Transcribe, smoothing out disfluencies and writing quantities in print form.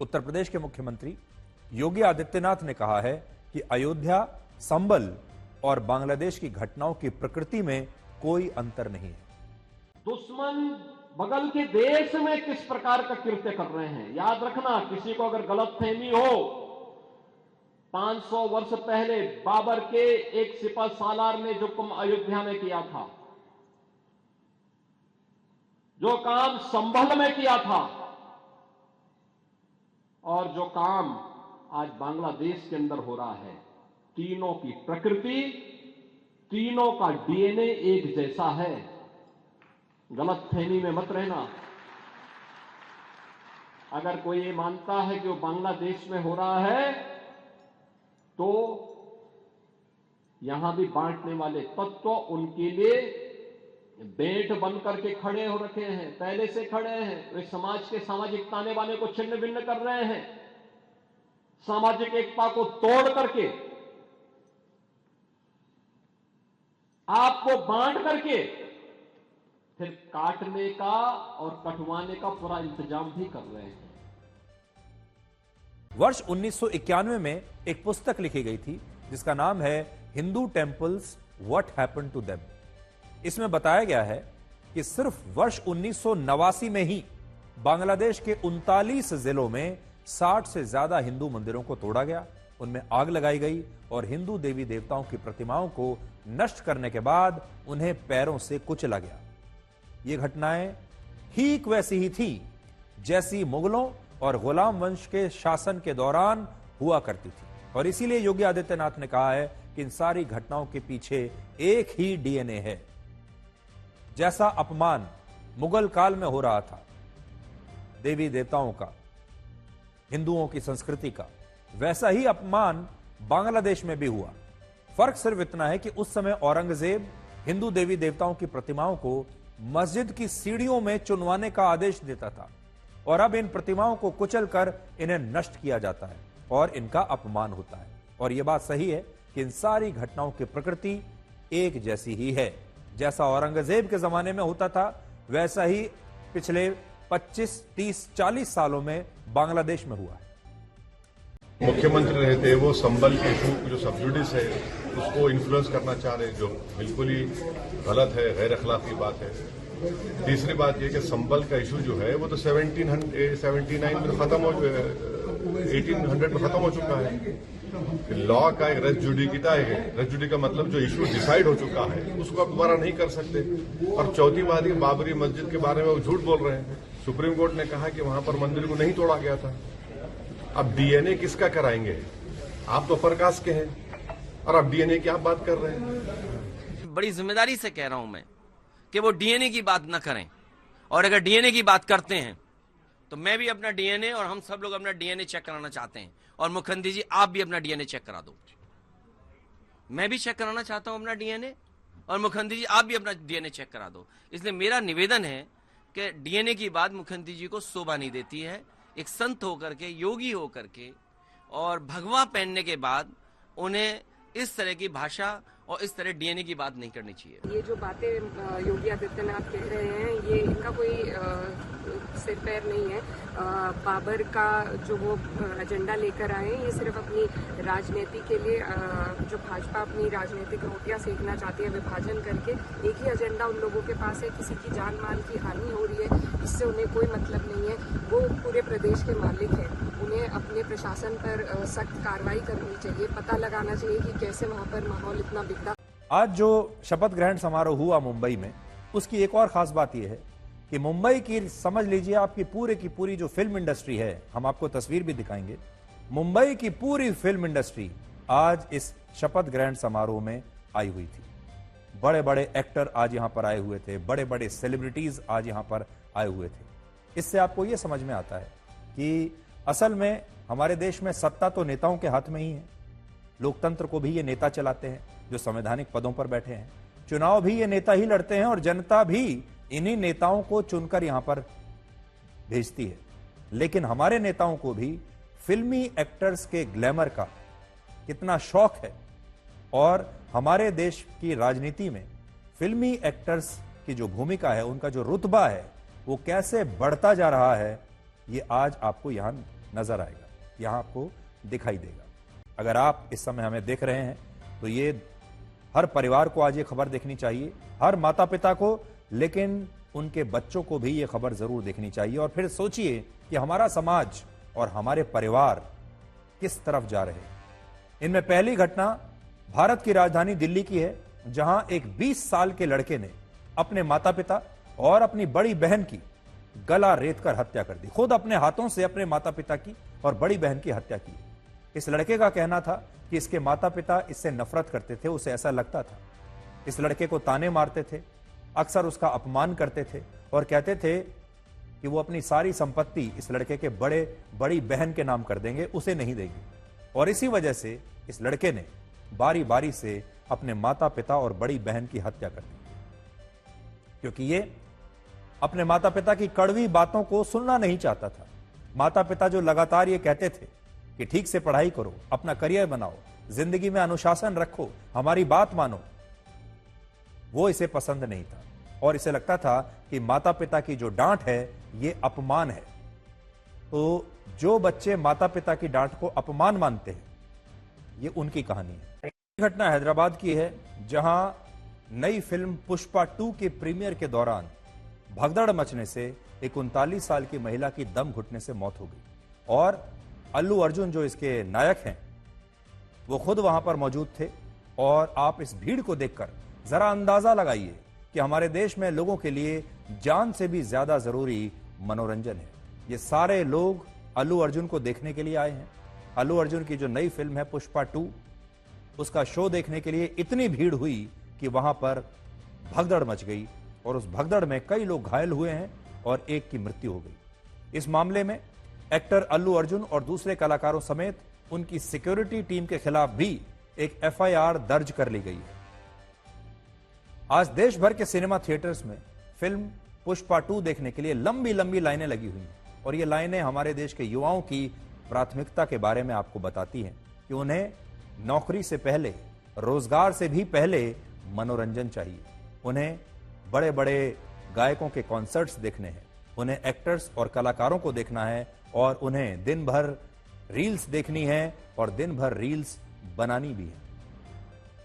उत्तर प्रदेश के मुख्यमंत्री योगी आदित्यनाथ ने कहा है कि अयोध्या, संबल और बांग्लादेश की घटनाओं की प्रकृति में कोई अंतर नहीं है। दुश्मन बगल के देश में किस प्रकार का कृत्य कर रहे हैं, याद रखना। किसी को अगर गलतफहमी हो, 500 वर्ष पहले बाबर के एक सिपह सालार ने जो काम अयोध्या में किया था, जो काम संभल में किया था, और जो काम आज बांग्लादेश के अंदर हो रहा है, तीनों की प्रकृति, तीनों का डीएनए एक जैसा है। गलतफहमी में मत रहना। अगर कोई ये मानता है कि वो बांग्लादेश में हो रहा है, तो यहां भी बांटने वाले तत्व उनके लिए बेट बन करके खड़े हो रखे हैं, पहले से खड़े हैं। वे समाज के सामाजिक ताने बाने को छिन्न भिन्न कर रहे हैं, सामाजिक एकता को तोड़ करके, आपको बांट करके फिर काटने का और कटवाने का पूरा इंतजाम भी कर रहे हैं। वर्ष 1991 में एक पुस्तक लिखी गई थी जिसका नाम है Hindu temples what happened to them. इसमें बताया गया है कि सिर्फ वर्ष 1989 में ही बांग्लादेश के 39 जिलों में 60 से ज्यादा हिंदू मंदिरों को तोड़ा गया, उनमें आग लगाई गई और हिंदू देवी देवताओं की प्रतिमाओं को नष्ट करने के बाद उन्हें पैरों से कुचला गया। ये घटनाएं ठीक वैसी ही थी जैसी मुगलों और गुलाम वंश के शासन के दौरान हुआ करती थी, और इसीलिए योगी आदित्यनाथ ने कहा है कि इन सारी घटनाओं के पीछे एक ही डीएनए है। जैसा अपमान मुगल काल में हो रहा था देवी देवताओं का, हिंदुओं की संस्कृति का, वैसा ही अपमान बांग्लादेश में भी हुआ। फर्क सिर्फ इतना है कि उस समय औरंगजेब हिंदू देवी देवताओं की प्रतिमाओं को मस्जिद की सीढ़ियों में चुनवाने का आदेश देता था, और अब इन प्रतिमाओं को कुचलकर इन्हें नष्ट किया जाता है और इनका अपमान होता है। और यह बात सही है कि इन सारी घटनाओं की प्रकृति एक जैसी ही है। जैसा औरंगजेब के जमाने में होता था, वैसा ही पिछले 25, 30, 40 सालों में बांग्लादेश में हुआ है। मुख्यमंत्री रहे थे, वो संबल के इशू जो सब्सिडीज है उसको इन्फ्लुएंस करना चाह रहे, जो बिल्कुल ही गलत है, गैर अखलाकी बात है। तीसरी बात यह कि संबल का इशू जो है वो तो 1779 में खत्म हो, 1800 में खत्म हो चुका है। लॉ का एक रेस जुडिकिटा है, रेस जुडी का मतलब जो इशू डिसाइड हो चुका है उसको आप दोबारा नहीं कर सकते। और चौथी बात है, बाबरी मस्जिद के बारे में वो झूठ बोल रहे हैं। सुप्रीम कोर्ट ने कहा कि वहां पर मंदिर को नहीं तोड़ा गया था। अब डीएनए किसका कराएंगे? आप तो प्रकाश के हैं और आप डीएनए की आप बात कर रहे हैं। बड़ी जिम्मेदारी से कह रहा हूं मैं कि वो डीएनए की बात न करें, और अगर डीएनए की बात करते हैं तो मैं भी अपना डीएनए और हम सब लोग अपना डीएनए चेक कराना चाहते हैं। और मुखर्जी जी, आप भी अपना डीएनए चेक करा दो। मैं भी चेक कराना चाहता हूं अपना डीएनए, और मुखर्जी जी आप भी अपना डीएनए चेक करा दो। इसलिए मेरा निवेदन है कि डीएनए की बात मुखर्जी जी को शोभा नहीं देती है। एक संत होकर के, योगी होकर के और भगवा पहनने के बाद उन्हें इस तरह की भाषा और इस तरह डीएनए की बात नहीं करनी चाहिए। ये जो बातें योगी आदित्यनाथ कह रहे हैं, ये इनका कोई सिर पैर नहीं है। बाबर का जो वो एजेंडा लेकर आए हैं, ये सिर्फ अपनी राजनीति के लिए, जो भाजपा अपनी राजनीतिक रोटियां सेकना चाहती है विभाजन करके, एक ही एजेंडा उन लोगों के पास है। किसी की जान माल की हानि हो रही है, इससे उन्हें कोई मतलब नहीं है। वो पूरे प्रदेश के मालिक हैं, उन्हें अपने प्रशासन पर सख्त कार्रवाई करनी चाहिए, पता लगाना चाहिए कि कैसे वहाँ पर माहौल इतना बिगड़ा। आज जो शपथ ग्रहण समारोह हुआ मुंबई में, उसकी एक और खास बात यह है कि मुंबई की, समझ लीजिए आपकी पूरे की पूरी जो फिल्म इंडस्ट्री है, हम आपको तस्वीर भी दिखाएंगे, मुंबई की पूरी फिल्म इंडस्ट्री आज इस शपथ ग्रहण समारोह में आई हुई थी। बड़े बड़े एक्टर आज यहां पर आए हुए थे, बड़े बड़े सेलिब्रिटीज आज यहां पर आए हुए थे। इससे आपको यह समझ में आता है कि असल में हमारे देश में सत्ता तो नेताओं के हाथ में ही है। लोकतंत्र को भी ये नेता चलाते हैं जो संवैधानिक पदों पर बैठे हैं। चुनाव भी ये नेता ही लड़ते हैं और जनता भी इन्हीं नेताओं को चुनकर यहां पर भेजती है। लेकिन हमारे नेताओं को भी फिल्मी एक्टर्स के ग्लैमर का कितना शौक है, और हमारे देश की राजनीति में फिल्मी एक्टर्स की जो भूमिका है, उनका जो रुतबा है, वो कैसे बढ़ता जा रहा है, ये आज आपको यहां नजर आएगा, यहां आपको दिखाई देगा। अगर आप इस समय हमें देख रहे हैं तो ये हर परिवार को आज ये खबर देखनी चाहिए, हर माता पिता को, लेकिन उनके बच्चों को भी ये खबर जरूर देखनी चाहिए। और फिर सोचिए कि हमारा समाज और हमारे परिवार किस तरफ जा रहे हैं। इनमें पहली घटना भारत की राजधानी दिल्ली की है, जहां एक 20 साल के लड़के ने अपने माता पिता और अपनी बड़ी बहन की गला रेतकर हत्या कर दी। खुद अपने हाथों से अपने माता पिता की और बड़ी बहन की हत्या की। इस लड़के का कहना था कि इसके माता पिता इससे नफरत करते थे, उसे ऐसा लगता था। इस लड़के को ताने मारते थे, अक्सर उसका अपमान करते थे और कहते थे कि वो अपनी सारी संपत्ति इस लड़के के बड़ी बहन के नाम कर देंगे, उसे नहीं देंगे। और इसी वजह से इस लड़के ने बारी बारी से अपने माता पिता और बड़ी बहन की हत्या कर दी, क्योंकि ये अपने माता पिता की कड़वी बातों को सुनना नहीं चाहता था। माता पिता जो लगातार ये कहते थे कि ठीक से पढ़ाई करो, अपना करियर बनाओ, जिंदगी में अनुशासन रखो, हमारी बात मानो, वो इसे पसंद नहीं था और इसे लगता था कि माता पिता की जो डांट है ये अपमान है। तो जो बच्चे माता पिता की डांट को अपमान मानते हैं, ये उनकी कहानी है। घटना हैदराबाद की है, जहां नई फिल्म पुष्पा 2 के प्रीमियर के दौरान भगदड़ मचने से एक 39 साल की महिला की दम घुटने से मौत हो गई और अल्लू अर्जुन जो इसके नायक हैं वो खुद वहां पर मौजूद थे। और आप इस भीड़ को देखकर जरा अंदाजा लगाइए कि हमारे देश में लोगों के लिए जान से भी ज्यादा जरूरी मनोरंजन है। ये सारे लोग अल्लू अर्जुन को देखने के लिए आए हैं। अल्लू अर्जुन की जो नई फिल्म है पुष्पा 2, उसका शो देखने के लिए इतनी भीड़ हुई कि वहां पर भगदड़ मच गई और उस भगदड़ में कई लोग घायल हुए हैं और एक की मृत्यु हो गई। इस मामले में एक्टर अल्लू अर्जुन और दूसरे कलाकारों समेत उनकी सिक्योरिटी टीम के खिलाफ भी एक एफआईआर दर्ज कर ली गई है। आज देश भर के सिनेमा थिएटर्स में फिल्म पुष्पा 2 देखने के लिए लंबी लंबी लाइनें लगी हुई हैं और ये लाइनें हमारे देश के युवाओं की प्राथमिकता के बारे में आपको बताती हैं कि उन्हें नौकरी से पहले, रोजगार से भी पहले मनोरंजन चाहिए। उन्हें बड़े बड़े गायकों के कॉन्सर्ट्स देखने हैं, उन्हें एक्टर्स और कलाकारों को देखना है और उन्हें दिन भर रील्स देखनी है और दिन भर रील्स बनानी भी है।